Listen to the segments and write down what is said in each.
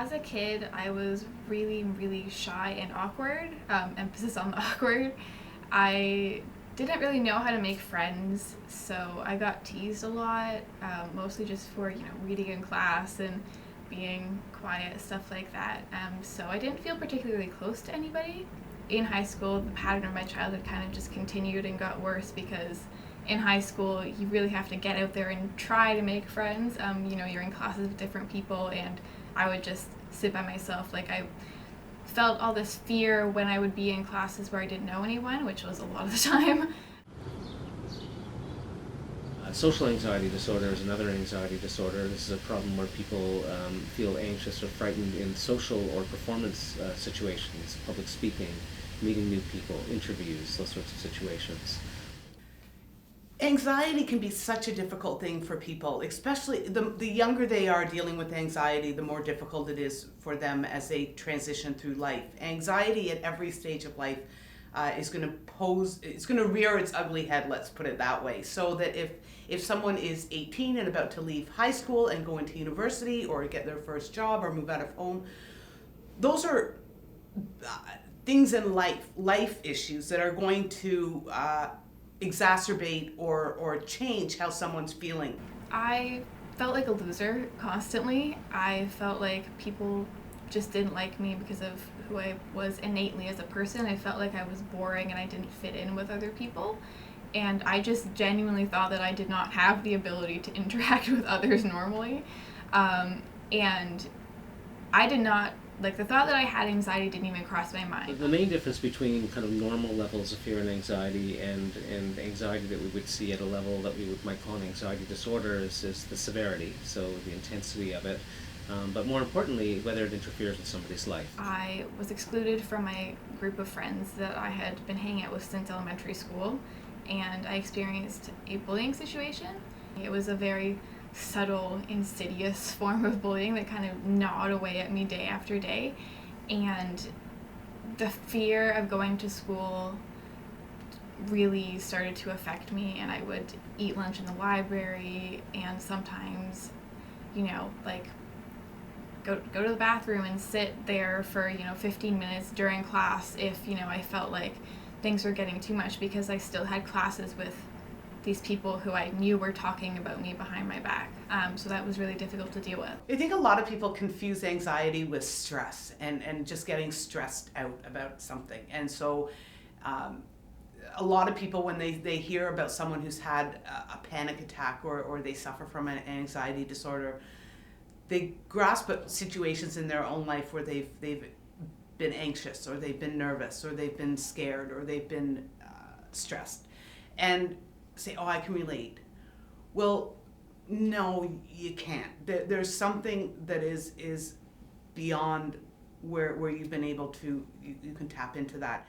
as a kid, I was really, really shy and awkward, emphasis on the awkward. I didn't really know how to make friends, so I got teased a lot, mostly just for, reading in class and being quiet, stuff like that. So I didn't feel particularly close to anybody. In high school, the pattern of my childhood kind of just continued and got worse because in high school, you really have to get out there and try to make friends. You're in classes with different people, and I would just sit by myself. Like, I felt all this fear when I would be in classes where I didn't know anyone, which was a lot of the time. Social anxiety disorder is another anxiety disorder. This is a problem where people feel anxious or frightened in social or performance situations, public speaking, meeting new people, interviews, those sorts of situations. Anxiety can be such a difficult thing for people, especially the younger they are dealing with anxiety, the more difficult it is for them as they transition through life. Anxiety at every stage of life it's going to rear its ugly head, let's put it that way. So that if someone is 18 and about to leave high school and go into university or get their first job or move out of home, those are things in life issues that are going to exacerbate or change how someone's feeling. I felt like a loser constantly. I felt like people just didn't like me because of who I was innately as a person. I felt like I was boring and I didn't fit in with other people. And I just genuinely thought that I did not have the ability to interact with others normally. And I did not, the thought that I had anxiety didn't even cross my mind. The main difference between kind of normal levels of fear and anxiety and anxiety that we would see at a level that we might call an anxiety disorder is the severity, so the intensity of it. But more importantly, whether it interferes with somebody's life. I was excluded from my group of friends that I had been hanging out with since elementary school, and I experienced a bullying situation. It was a very subtle, insidious form of bullying that kind of gnawed away at me day after day. And the fear of going to school really started to affect me, and I would eat lunch in the library and sometimes, go to the bathroom and sit there for 15 minutes during class if I felt like things were getting too much, because I still had classes with these people who I knew were talking about me behind my back. So that was really difficult to deal with. I think a lot of people confuse anxiety with stress and just getting stressed out about something. And so a lot of people, when they hear about someone who's had a panic attack or they suffer from an anxiety disorder, they grasp at situations in their own life where they've been anxious or they've been nervous or they've been scared or they've been stressed and say, oh, I can relate. Well, no, you can't. There's something that is beyond where you've been able to, you can tap into that.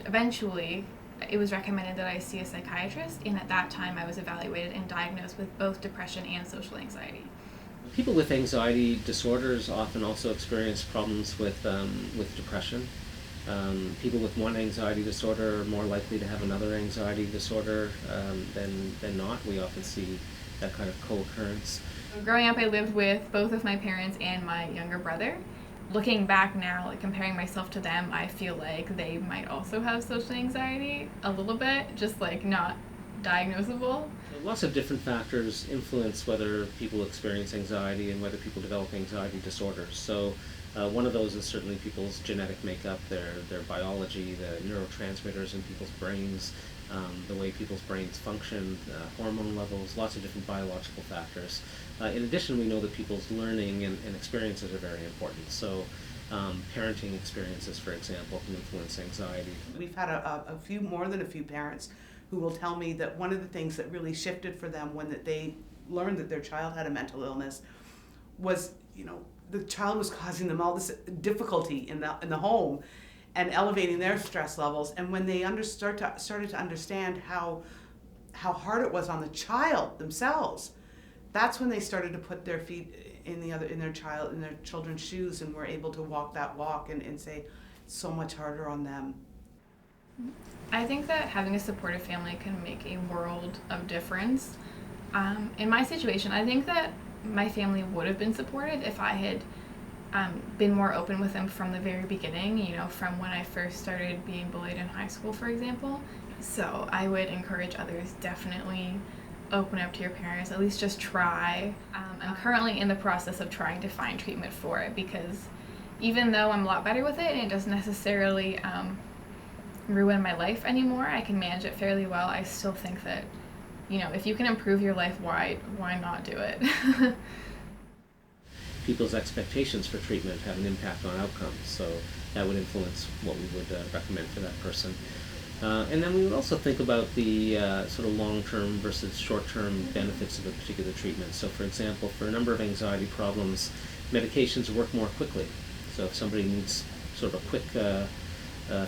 Eventually, it was recommended that I see a psychiatrist, and at that time I was evaluated and diagnosed with both depression and social anxiety. People with anxiety disorders often also experience problems with depression. People with one anxiety disorder are more likely to have another anxiety disorder than not. We often see that kind of co-occurrence. Growing up, I lived with both of my parents and my younger brother. Looking back now, comparing myself to them, I feel like they might also have social anxiety a little bit, just not diagnosable. Lots of different factors influence whether people experience anxiety and whether people develop anxiety disorders. So one of those is certainly people's genetic makeup, their biology, the neurotransmitters in people's brains, the way people's brains function, hormone levels, lots of different biological factors. In addition, we know that people's learning and experiences are very important. So parenting experiences, for example, can influence anxiety. We've had more than a few parents who will tell me that one of the things that really shifted for them when they learned that their child had a mental illness was, the child was causing them all this difficulty in the home and elevating their stress levels. And when they started to understand how hard it was on the child themselves, that's when they started to put their feet in their children's shoes and were able to walk that walk and say it's so much harder on them. I think that having a supportive family can make a world of difference. In my situation, I think that my family would have been supportive if I had been more open with them from the very beginning, from when I first started being bullied in high school, for example. So I would encourage others, definitely open up to your parents, at least just try. I'm currently in the process of trying to find treatment for it, because even though I'm a lot better with it and it doesn't necessarily ruin my life anymore, I can manage it fairly well, I still think that, if you can improve your life, why not do it? People's expectations for treatment have an impact on outcomes, so that would influence what we would recommend for that person. And then we would also think about the sort of long-term versus short-term benefits of a particular treatment. So for example, for a number of anxiety problems, medications work more quickly. So if somebody needs sort of a quick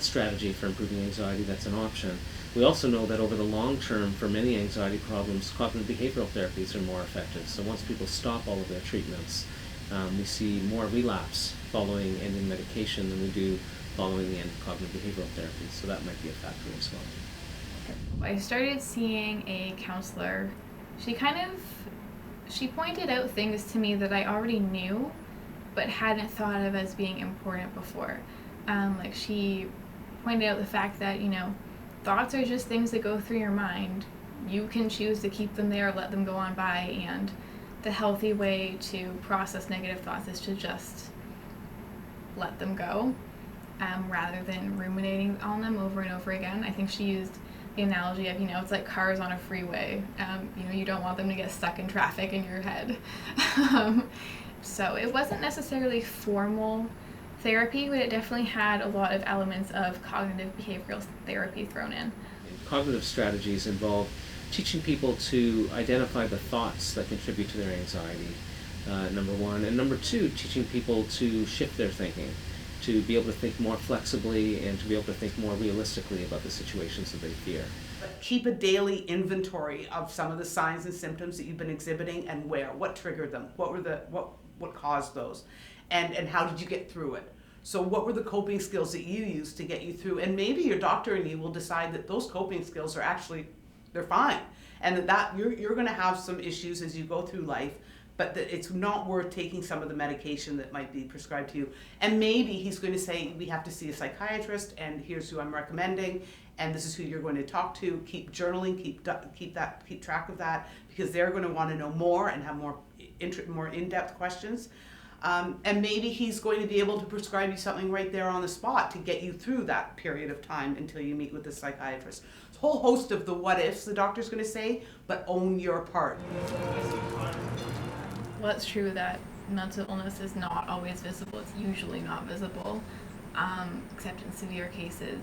strategy for improving anxiety, that's an option. We also know that over the long term, for many anxiety problems, cognitive behavioral therapies are more effective. So once people stop all of their treatments, we see more relapse following ending medication than we do following the end of cognitive behavioral therapy. So that might be a factor as well. I started seeing a counselor. She pointed out things to me that I already knew, but hadn't thought of as being important before. Like she pointed out the fact that, thoughts are just things that go through your mind. You can choose to keep them there or let them go on by, and the healthy way to process negative thoughts is to just let them go, rather than ruminating on them over and over again. I think she used the analogy of, it's like cars on a freeway. You don't want them to get stuck in traffic in your head. So it wasn't necessarily formal therapy, but it definitely had a lot of elements of cognitive behavioral therapy thrown in. Cognitive strategies involve teaching people to identify the thoughts that contribute to their anxiety, number one. And number two, teaching people to shift their thinking, to be able to think more flexibly and to be able to think more realistically about the situations that they fear. But keep a daily inventory of some of the signs and symptoms that you've been exhibiting and what triggered them, what caused those, and how did you get through it. So what were the coping skills that you used to get you through? And maybe your doctor and you will decide that those coping skills are actually, they're fine, and that you're going to have some issues as you go through life, but that it's not worth taking some of the medication that might be prescribed to you. And maybe he's going to say, we have to see a psychiatrist, and here's who I'm recommending, and this is who you're going to talk to. Keep journaling, keep track of that, because they're going to want to know more and have more in-depth questions. And maybe he's going to be able to prescribe you something right there on the spot to get you through that period of time until you meet with the psychiatrist. It's a whole host of the what ifs the doctor's going to say, but own your part. Well, it's true that mental illness is not always visible. It's usually not visible, except in severe cases.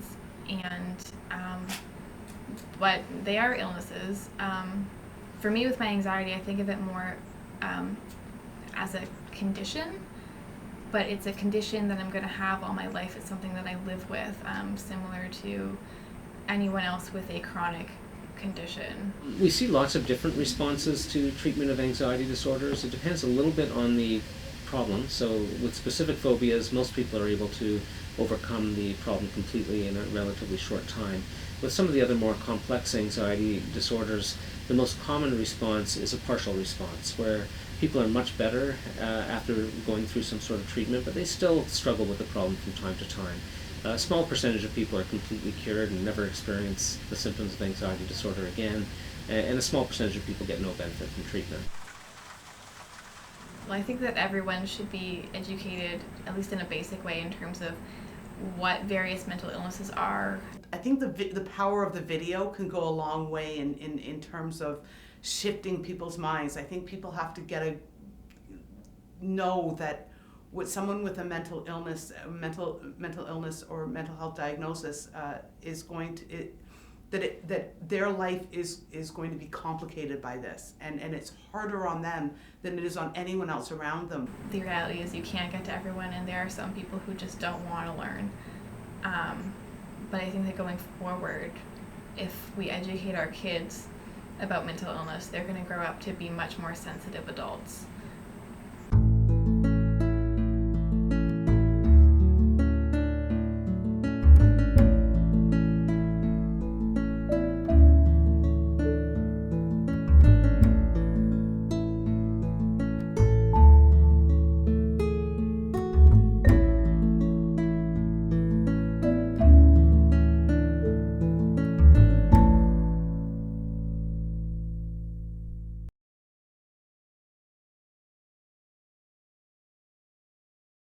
But they are illnesses. For me, with my anxiety, I think of it more as a condition, but it's a condition that I'm going to have all my life. It's something that I live with, similar to anyone else with a chronic condition. We see lots of different responses to treatment of anxiety disorders. It depends a little bit on the problem. So with specific phobias, most people are able to overcome the problem completely in a relatively short time. With some of the other more complex anxiety disorders, the most common response is a partial response, where people are much better after going through some sort of treatment, but they still struggle with the problem from time to time. A small percentage of people are completely cured and never experience the symptoms of anxiety disorder again, and a small percentage of people get no benefit from treatment. Well, I think that everyone should be educated, at least in a basic way, in terms of what various mental illnesses are. I think the power of the video can go a long way in terms of shifting people's minds. I think people have to know that with someone with a mental illness or mental health diagnosis is going to that their life is going to be complicated by this, and it's harder on them than it is on anyone else around them. The reality is you can't get to everyone, and there are some people who just don't want to learn. But I think that going forward, if we educate our kids about mental illness, they're going to grow up to be much more sensitive adults.